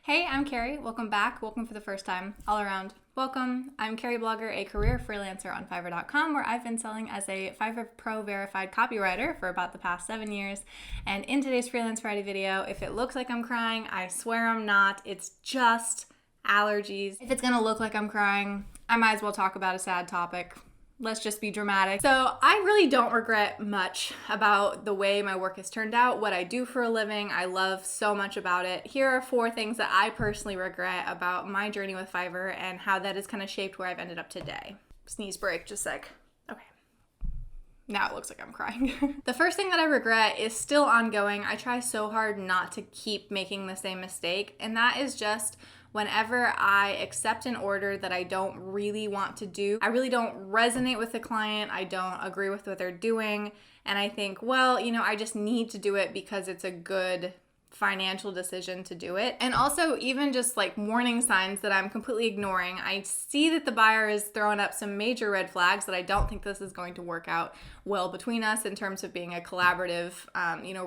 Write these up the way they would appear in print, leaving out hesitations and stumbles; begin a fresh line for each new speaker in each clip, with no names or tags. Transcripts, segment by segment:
Hey, I'm Carrie. Welcome back. Welcome for the first time. All around. Welcome. I'm Carrieblogger, a career freelancer on Fiverr.com, where I've been selling as a Fiverr Pro verified copywriter for about the past 7 years. And in today's Freelance Friday video, if it looks like I'm crying, I swear I'm not. It's just allergies. If it's gonna look like I'm crying, I might as well talk about a sad topic. Let's just be dramatic. So I really don't regret much about the way my work has turned out, what I do for a living. I love so much about it. Here are 4 things that I personally regret about my journey with Fiverr and how that has kind of shaped where I've ended up today. Sneeze break, just a sec. Okay. Now it looks like I'm crying. The first thing that I regret is still ongoing. I try so hard not to keep making the same mistake, and that is just whenever I accept an order that I don't really want to do. I really don't resonate with the client. I don't agree with what they're doing. And I think, well, I just need to do it because it's a good financial decision to do it. And also even just like warning signs that I'm completely ignoring. I see that the buyer is throwing up some major red flags that I don't think this is going to work out well between us in terms of being a collaborative,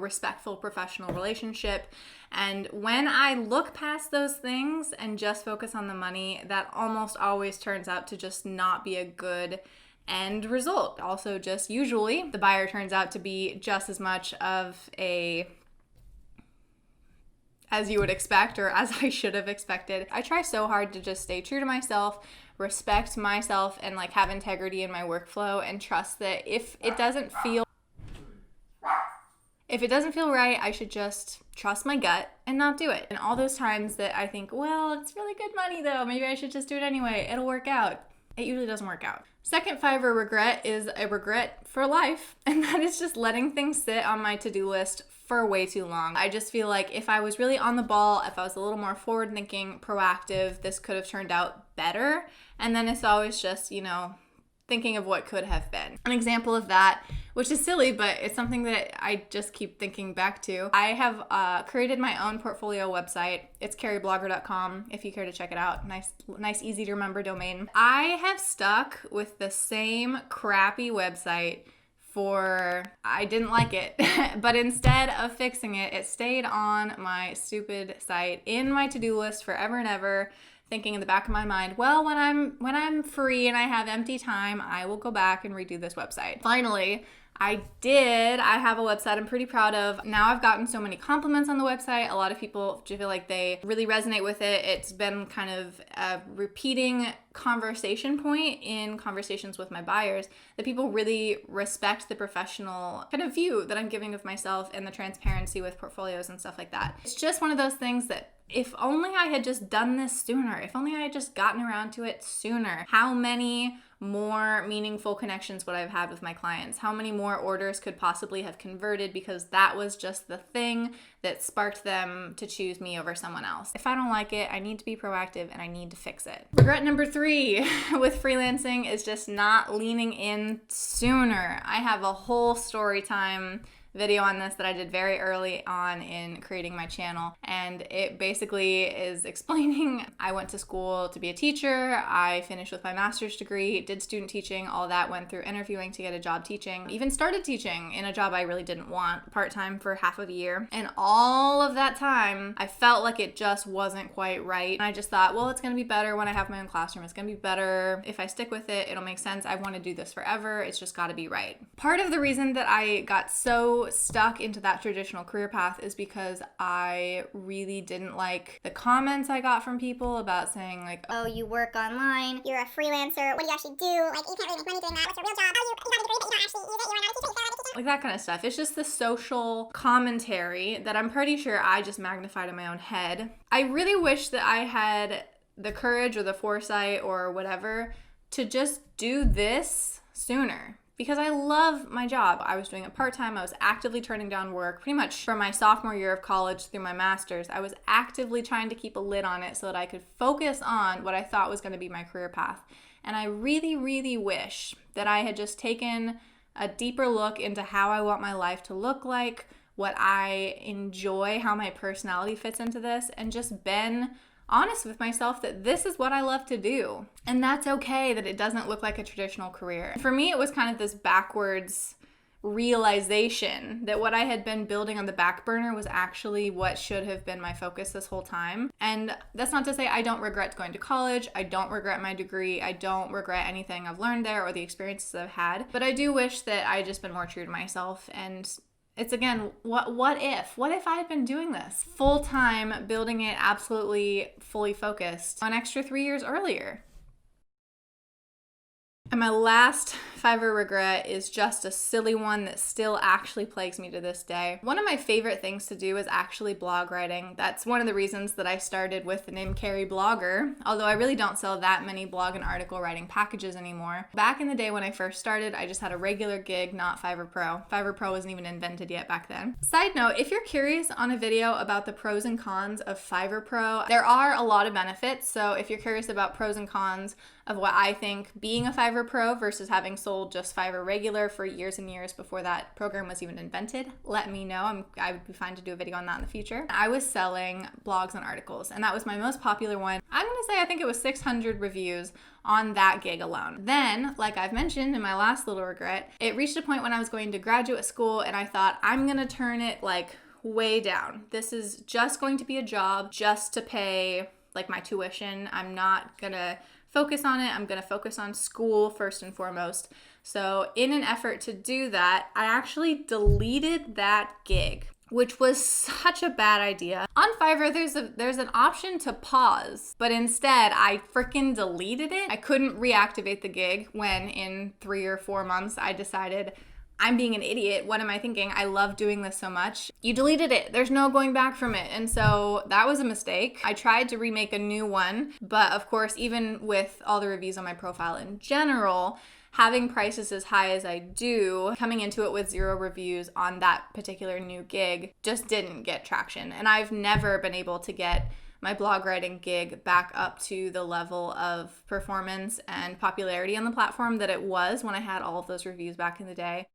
respectful, professional relationship. And when I look past those things and just focus on the money, that almost always turns out to just not be a good end result. Also, just usually the buyer turns out to be just as much of as you would expect, or as I should have expected. I try so hard to just stay true to myself, respect myself, and have integrity in my workflow, and trust that if it doesn't feel right, I should just trust my gut and not do it. And all those times that I think, well, it's really good money though, maybe I should just do it anyway, it'll work out. It usually doesn't work out. Second Fiverr regret is a regret for life, and that is just letting things sit on my to-do list for way too long. I just feel like if I was really on the ball, if I was a little more forward-thinking, proactive, this could have turned out better. And then it's always just, thinking of what could have been. An example of that, which is silly, but it's something that I just keep thinking back to. I have created my own portfolio website. It's Carrieblogger.com if you care to check it out. Nice, easy to remember domain. I have stuck with the same crappy website I didn't like it, but instead of fixing it, it stayed on my stupid site in my to-do list forever and ever, thinking in the back of my mind, well, when I'm free and I have empty time, I will go back and redo this website. Finally, I did. I have a website I'm pretty proud of. Now I've gotten so many compliments on the website. A lot of people feel like they really resonate with it. It's been kind of a repeating conversation point in conversations with my buyers that people really respect the professional kind of view that I'm giving of myself and the transparency with portfolios and stuff like that. It's just one of those things that if only I had just done this sooner, if only I had just gotten around to it sooner, how many more meaningful connections would I have had with my clients? How many more orders could possibly have converted because that was just the thing that sparked them to choose me over someone else? If I don't like it, I need to be proactive and I need to fix it. Regret number 3 with freelancing is just not leaning in sooner. I have a whole story time video on this that I did very early on in creating my channel, and it basically is explaining I went to school to be a teacher. I finished with my master's degree, did student teaching, all that, went through interviewing to get a job teaching, even started teaching in a job I really didn't want, part-time for half of a year. And all of that time I felt like it just wasn't quite right, and I just thought, well, it's gonna be better when I have my own classroom. It's gonna be better if I stick with it. It'll make sense. I want to do this forever. It's just got to be right. Part of the reason that I got so stuck into that traditional career path is because I really didn't like the comments I got from people about saying
oh, you work online, you're a freelancer, what do you actually do? You can't really make money doing that. What's your real job? Oh, you got a degree, but you don't actually use it. You're not a teacher.
Like that kind of stuff. It's just the social commentary that I'm pretty sure I just magnified in my own head. I really wish that I had the courage or the foresight or whatever to just do this sooner. Because I love my job. I was doing it part-time. I was actively turning down work pretty much from my sophomore year of college through my master's. I was actively trying to keep a lid on it so that I could focus on what I thought was going to be my career path. And I really, really wish that I had just taken a deeper look into how I want my life to look like, what I enjoy, how my personality fits into this, and just been honest with myself that this is what I love to do. And that's okay that it doesn't look like a traditional career. For me, it was kind of this backwards realization that what I had been building on the back burner was actually what should have been my focus this whole time. And that's not to say I don't regret going to college, I don't regret my degree, I don't regret anything I've learned there or the experiences I've had, but I do wish that I had just been more true to myself. And it's again, what if I had been doing this full time, building it absolutely fully focused an extra 3 years earlier? And my last Fiverr regret is just a silly one that still actually plagues me to this day. One of my favorite things to do is actually blog writing. That's one of the reasons that I started with the name Carrieblogger, although I really don't sell that many blog and article writing packages anymore. Back in the day when I first started, I just had a regular gig, not Fiverr Pro. Fiverr Pro wasn't even invented yet back then. Side note, if you're curious on a video about the pros and cons of Fiverr Pro, there are a lot of benefits. So if you're curious about pros and cons of what I think being a Fiverr Pro versus having sold just Fiverr regular for years and years before that program was even invented, let me know. I would be fine to do a video on that in the future. I was selling blogs and articles, and that was my most popular one. I'm gonna say I think it was 600 reviews on that gig alone. Then, like I've mentioned in my last little regret, it reached a point when I was going to graduate school and I thought, I'm gonna turn it like way down. This is just going to be a job just to pay like my tuition. I'm not gonna focus on it. I'm going to focus on school first and foremost. So in an effort to do that, I actually deleted that gig, which was such a bad idea. On Fiverr, there's an option to pause, but instead I freaking deleted it. I couldn't reactivate the gig when in 3 or 4 months I decided I'm being an idiot. What am I thinking? I love doing this so much. You deleted it. There's no going back from it. And so that was a mistake. I tried to remake a new one, but of course, even with all the reviews on my profile in general, having prices as high as I do, coming into it with 0 reviews on that particular new gig just didn't get traction. And I've never been able to get my blog writing gig back up to the level of performance and popularity on the platform that it was when I had all of those reviews back in the day.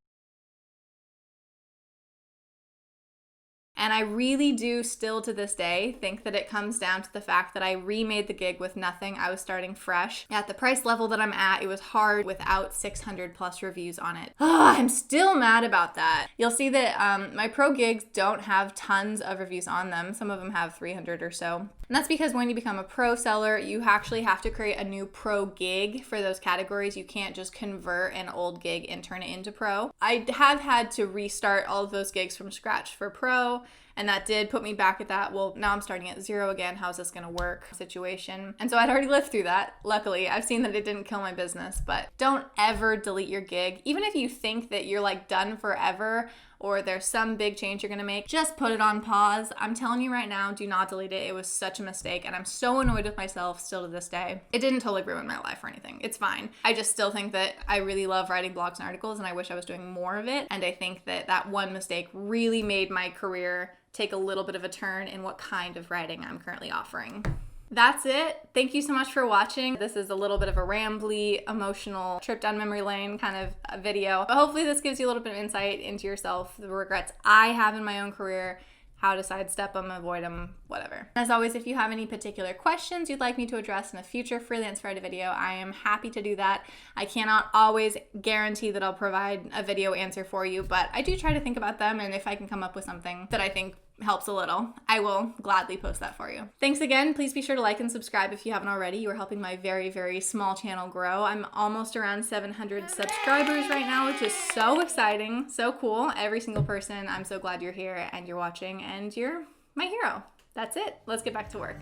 And I really do still to this day think that it comes down to the fact that I remade the gig with nothing. I was starting fresh. At the price level that I'm at, it was hard without 600 plus reviews on it. I'm still mad about that. You'll see that my pro gigs don't have tons of reviews on them. Some of them have 300 or so. And that's because when you become a pro seller, you actually have to create a new pro gig for those categories. You can't just convert an old gig and turn it into pro. I have had to restart all of those gigs from scratch for pro, and that did put me back at that, well, now I'm starting at 0 again, how's this gonna work situation. And so I'd already lived through that. Luckily, I've seen that it didn't kill my business, but don't ever delete your gig. Even if you think that you're like done forever or there's some big change you're gonna make, just put it on pause. I'm telling you right now, do not delete it. It was such a mistake, and I'm so annoyed with myself still to this day. It didn't totally ruin my life or anything. It's fine. I just still think that I really love writing blogs and articles, and I wish I was doing more of it. And I think that that one mistake really made my career take a little bit of a turn in what kind of writing I'm currently offering. That's it. Thank you so much for watching. This is a little bit of a rambly, emotional trip down memory lane kind of a video. But hopefully this gives you a little bit of insight into yourself, the regrets I have in my own career, how to sidestep them, avoid them, whatever. As always, if you have any particular questions you'd like me to address in a future Freelance Writer video, I am happy to do that. I cannot always guarantee that I'll provide a video answer for you, but I do try to think about them, and if I can come up with something that I think helps a little, I will gladly post that for you. Thanks again. Please be sure to like and subscribe if you haven't already. You are helping my very, very small channel grow. I'm almost around 700 subscribers right now, which is so exciting, so cool. Every single person, I'm so glad you're here and you're watching, and you're my hero. That's it. Let's get back to work.